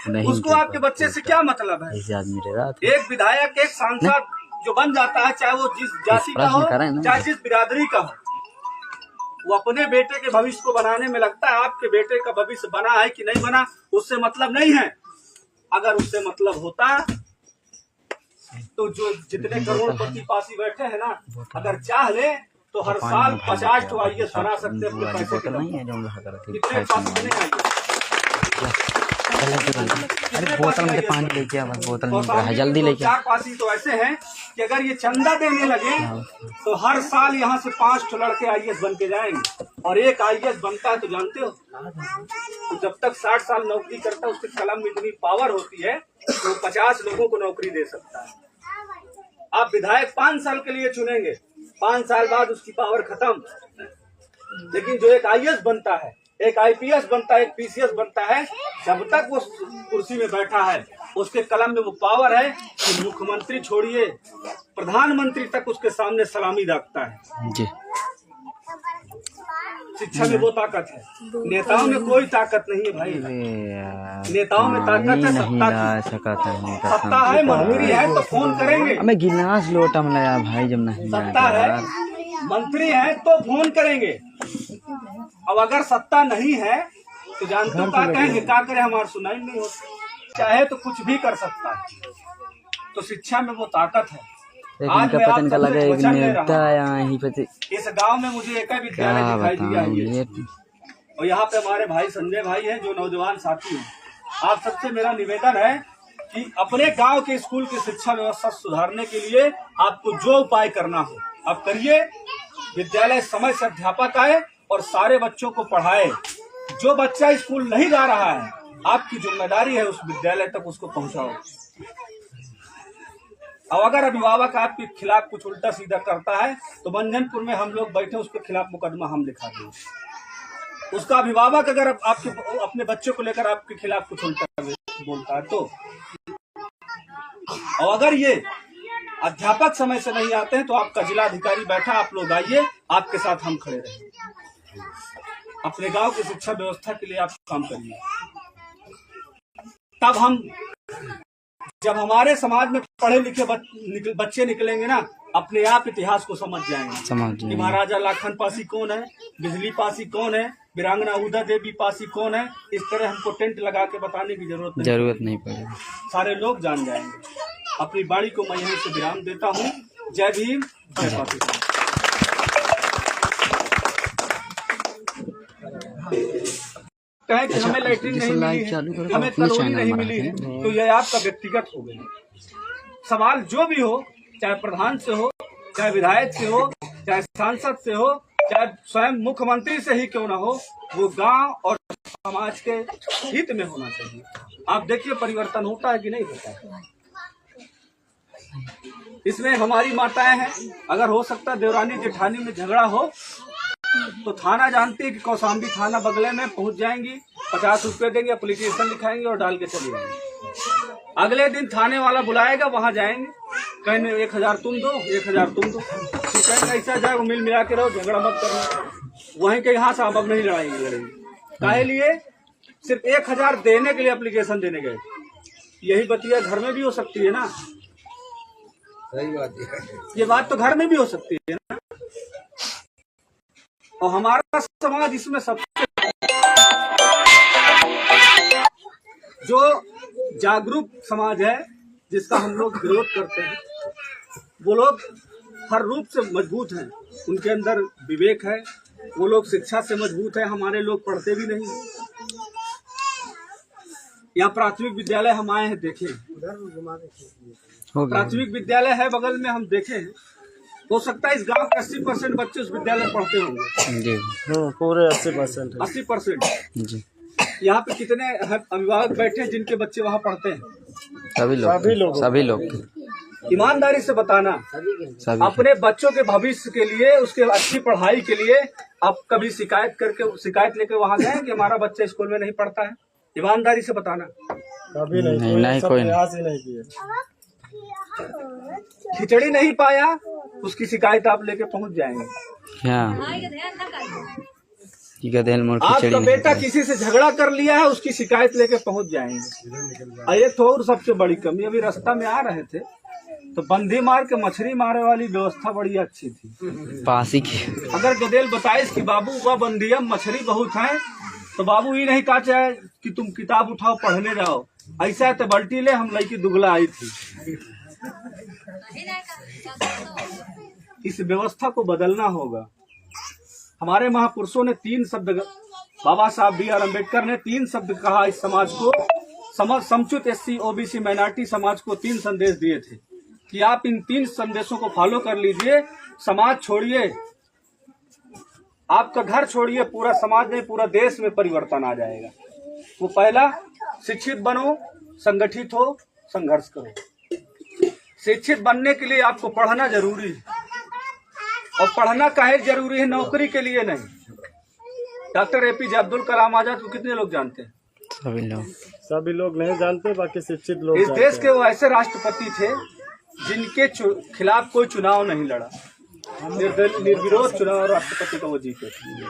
उसको आपके बच्चे से क्या मतलब है? एक विधायक, एक सांसद जो बन जाता है, चाहे वो जिस जाति का हो, चाहे जिस बिरादरी का हो, वो अपने बेटे के भविष्य को बनाने में लगता है। आपके बेटे का भविष्य बना है कि नहीं बना, उससे मतलब नहीं है। अगर उससे मतलब होता तो जो जितने करोड़पति पासी बैठे हैं ना, अगर चाह ले तो हर साल 50 IAS बना सकते अपने पैसे के कितने पास बने अरे बोतल में पानी लेके आ, बस बोतल में जल्दी लेके। 4 पासी तो ऐसे हैं कि अगर ये चंदा देने लगे तो हर साल यहाँ से 5 लड़के IAS बन के जाएंगे। और एक IAS बनता है तो जानते हो, तो जब तक 60 साल नौकरी करता है उसके कलम में इतनी पावर होती है तो 50 लोगों को नौकरी दे सकता है। आप विधायक 5 साल के लिए चुनेंगे, 5 साल बाद उसकी पावर खत्म। लेकिन जो एक IAS बनता है, एक IPS बनता है, एक PCS बनता है, जब तक वो कुर्सी में बैठा है उसके कलम में वो पावर है कि मुख्यमंत्री छोड़िए प्रधानमंत्री तक उसके सामने सलामी रखता है जी। शिक्षा में वो ताकत है, नेताओं में कोई ताकत नहीं है भाई। नेताओं में ताकत है सत्ता है, मंत्री है तो फोन करेंगे। हमें गिलास लोटा में लाया भाई, जब नहीं सत्ता है, मंत्री है तो फोन करेंगे। अब अगर सत्ता नहीं है तो जानते हो क्या कहेंगे, क्या करें, हमारी सुनाई नहीं होती। चाहे तो कुछ भी कर सकता है। तो शिक्षा में वो ताकत है। आज मैं आप सबसे वचन ले रहा हूं, इस गांव में मुझे एक विद्यालय दिखाई दिया है और यहाँ पे हमारे भाई संजय भाई हैं जो नौजवान साथी हैं। आप सबसे मेरा निवेदन है कि अपने गांव के स्कूल की शिक्षा व्यवस्था सुधारने के लिए आपको जो उपाय करना हो आप करिए। विद्यालय समय से अध्यापक आए और सारे बच्चों को पढ़ाए। जो बच्चा स्कूल नहीं जा रहा है आपकी जिम्मेदारी है उस विद्यालय तक उसको पहुंचाओ। और अगर अभिभावक आपके खिलाफ कुछ उल्टा सीधा करता है तो मंझनपुर में हम लोग बैठे, उसके खिलाफ मुकदमा हम लिखा देंगे। उसका अभिभावक अगर आपके अपने बच्चों को लेकर आपके खिलाफ कुछ उल्टा बोलता है तो, और अगर ये अध्यापक समय से नहीं आते हैं तो आपका जिलाधिकारी बैठा, आप लोग आइए, आपके साथ हम खड़े रहेंगे। अपने गांव की शिक्षा व्यवस्था के लिए आप काम करिए। तब हम, जब हमारे समाज में पढ़े लिखे बच्चे निकलेंगे ना, अपने आप इतिहास को समझ जाएंगे कि महाराजा लाखन पासी कौन है, बिजली पासी कौन है, वीरांगना उदा देवी पासी कौन है। इस तरह हमको टेंट लगा के बताने की जरूरत नहीं पड़ेगी, सारे लोग जान जाएंगे। अपनी बाणी को मैं यहीं से विराम देता हूँ। जय भीम, जय पाकिस्तान। कहें कि हमें लैट्रिन नहीं मिली, हमें कॉलोनी नहीं मिली है, तो यह आपका व्यक्तिगत हो गया। सवाल जो भी हो, चाहे प्रधान से हो, चाहे विधायक से हो, चाहे सांसद से हो, चाहे स्वयं मुख्यमंत्री से ही क्यों ना हो, वो गांव और समाज के हित में होना चाहिए। आप देखिए परिवर्तन होता है कि नहीं होता है। इसमें हमारी माताएं हैं, अगर हो सकता देवरानी जेठानी में झगड़ा हो तो थाना जानती है कि कौशाम्बी थाना बगले में, पहुंच जाएंगी, 50 रुपए देंगे, एप्लीकेशन लिखाएंगे और डाल के चले जाएंगे। अगले दिन थाने वाला बुलाएगा, वहां जाएंगे, कहेंगे 1000 तुम दो, 1000 तुम दो, कहेंगे ऐसा जाए, मिल मिला के रहो, झगड़ा मत करना। वहीं के यहाँ से अब नहीं लड़ेंगे। काहे लिए? सिर्फ 1000 देने के लिए एप्लीकेशन देने गए। यही बतिया घर में भी हो सकती है ना, सही बात है। ये बात तो घर में भी हो सकती है ना। और हमारा समाज इसमें सबसे जो जागरूक समाज है, जिसका हम लोग विरोध करते हैं, वो लोग हर रूप से मजबूत हैं, उनके अंदर विवेक है, वो लोग शिक्षा से मजबूत है। हमारे लोग पढ़ते भी नहीं। यहाँ प्राथमिक विद्यालय हम आए हैं, देखे, प्राथमिक विद्यालय है बगल में, हम देखे हैं। हो सकता है इस गांव के 80% बच्चे उस विद्यालय पढ़ते होंगे जी, पूरे 80%। 80% यहाँ पे कितने अभिभावक बैठे हैं जिनके बच्चे वहाँ पढ़ते हैं? सभी लोग। ईमानदारी से बताना, अपने बच्चों के भविष्य के लिए, उसके अच्छी पढ़ाई के लिए आप कभी शिकायत लेकर वहाँ गए कि हमारा बच्चा स्कूल में नहीं पढ़ता है? ईमानदारी से बताना। कभी नहीं, कोई प्रयास ही नहीं किया। खिचड़ी नहीं पाया, उसकी शिकायत आप लेके पहुंच जाएंगे। गधेल मोड़ आपका खिचड़ी नहीं बेटा खाता। किसी से झगड़ा कर लिया है, उसकी शिकायत लेके पहुंच जाएंगे। और एक तो और सबसे बड़ी कमी, अभी रास्ता में आ रहे थे तो बंदी मार के मछली मारे वाली व्यवस्था बड़ी अच्छी थी। पासी की अगर गधेल बताइस कि बाबू वह बंदिया मछली बहुत है, तो बाबू ये नहीं कहा चाहे कि तुम किताब उठाओ पढ़ने जाओ, ऐसा है तो बल्टी ले, हम लड़की दुगला आई थी। इस व्यवस्था को बदलना होगा। हमारे महापुरुषों ने 3 शब्द, बाबा साहब B.R. अम्बेडकर ने 3 शब्द कहा इस समाज को, समचित SC OBC माइनॉरिटी समाज को 3 संदेश दिए थे कि आप इन 3 संदेशों को फॉलो कर लीजिए। समाज छोड़िए, आपका घर छोड़िए, पूरा समाज में, पूरा देश में परिवर्तन आ जाएगा। वो पहला, शिक्षित बनो, संगठित हो, संघर्ष करो। शिक्षित बनने के लिए आपको पढ़ना जरूरी है, और पढ़ना काहे जरूरी है? नौकरी के लिए नहीं। डॉक्टर APJ अब्दुल कलाम आजाद को कितने लोग जानते हैं? सभी लोग नहीं जानते, बाकी शिक्षित लोग इस देश के वो ऐसे राष्ट्रपति थे जिनके खिलाफ कोई चुनाव नहीं लड़ा, निर्विरोध चुनाव राष्ट्रपति का वो जीते थे।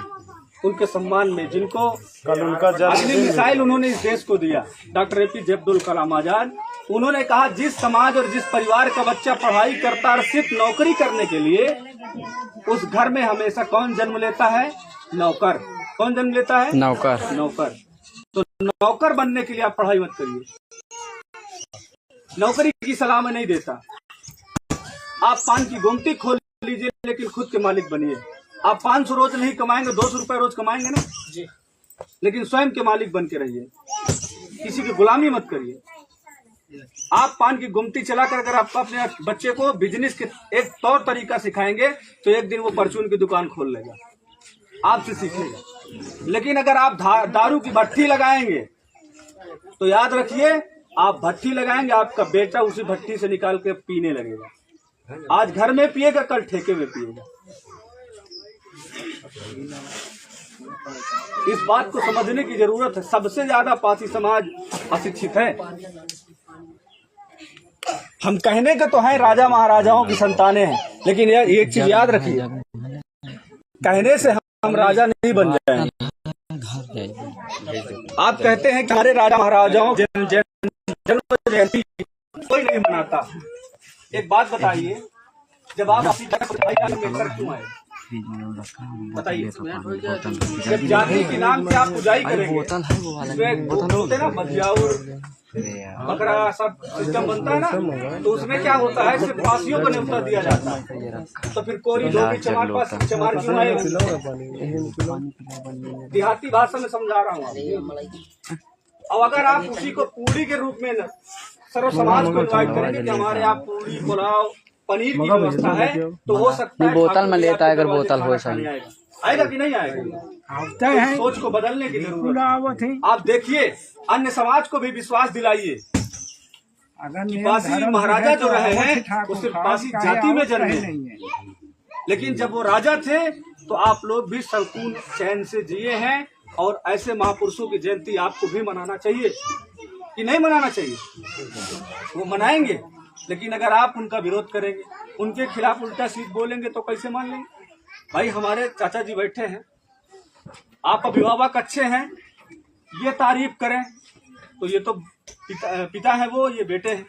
उनके सम्मान में, जिनको कल उनका अपनी मिसाइल उन्होंने इस देश को दिया, डॉक्टर APJ अब्दुल कलाम आजाद। उन्होंने कहा जिस समाज और जिस परिवार का बच्चा पढ़ाई करता और सिर्फ नौकरी करने के लिए, उस घर में हमेशा कौन जन्म लेता है? नौकर। कौन जन्म लेता है? नौकर। नौकर। तो नौकर बनने के लिए आप पढ़ाई मत करिए, नौकरी की सलाह मैं नहीं देता। आप पान की गुमटी खोल लीजिए, लेकिन खुद के मालिक बनिए। आप 500 रोज नहीं कमाएंगे, 200 रुपए रोज कमाएंगे ना जी, लेकिन स्वयं के मालिक बन के रहिए, किसी की गुलामी मत करिए। आप पान की गुमटी चला कर अगर आप अपने बच्चे को बिजनेस के एक तौर तरीका सिखाएंगे तो एक दिन वो परचून की दुकान खोल लेगा, आपसे सीखेगा। लेकिन अगर आप दारू की भट्टी लगाएंगे तो याद रखिए, आप भट्टी लगाएंगे, आपका बेटा उसी भट्टी से निकाल के पीने लगेगा। आज घर में पिएगा, कल ठेके में पिएगा। इस बात को समझने की जरूरत है। सबसे ज्यादा पासी समाज अशिक्षित है। हम कहने का तो है राजा महाराजाओं की संतानें हैं, लेकिन यह एक चीज याद रखिए, कहने से हम राजा नहीं बन जाएंगे। आप कहते हैं कि हमारे राजा महाराजाओं जन्म जयंती कोई नहीं मनाता। एक बात बताइए, जब आप अपनी क्यों आए बताइए? जब जाति के नाम से आप पूजाई करेंगे, बोलते ना मध्याउर बकरा सब सिस्टम बनता है ना, तो उसमें क्या होता है, सिर्फ पासियों को न्योता दिया जाता है। तो फिर कोरी धोबी चमार पास चमार क्यों आए? देहाती भाषा में समझा रहा हूँ। अब अगर आप उसी को पूरी के रूप में सर्व समाज को इन्वाइट करेंगे कि हमारे यहाँ पूरी पुलाव पनीर की व्यवस्था है, तो हो सकता है बोतल में लेता है, अगर बोतल हो सही आएगा कि नहीं आएगा? तो सोच को बदलने की जरूरत है। आप देखिए, अन्य समाज को भी विश्वास दिलाइए। पासी महाराजा जो रहे हैं वो सिर्फ पासी जाति में जन्मे, लेकिन जब वो राजा थे तो आप लोग भी सुकून चैन से जिए हैं। और ऐसे महापुरुषों की जयंती आपको भी मनाना चाहिए कि नहीं मनाना चाहिए? वो मनाएंगे, लेकिन अगर आप उनका विरोध करेंगे, उनके खिलाफ उल्टा सीध बोलेंगे तो कैसे मान लेंगे? भाई हमारे चाचा जी बैठे हैं, आप अभिभावक अच्छे हैं, ये तारीफ करें तो ये तो पिता है, वो ये बेटे हैं।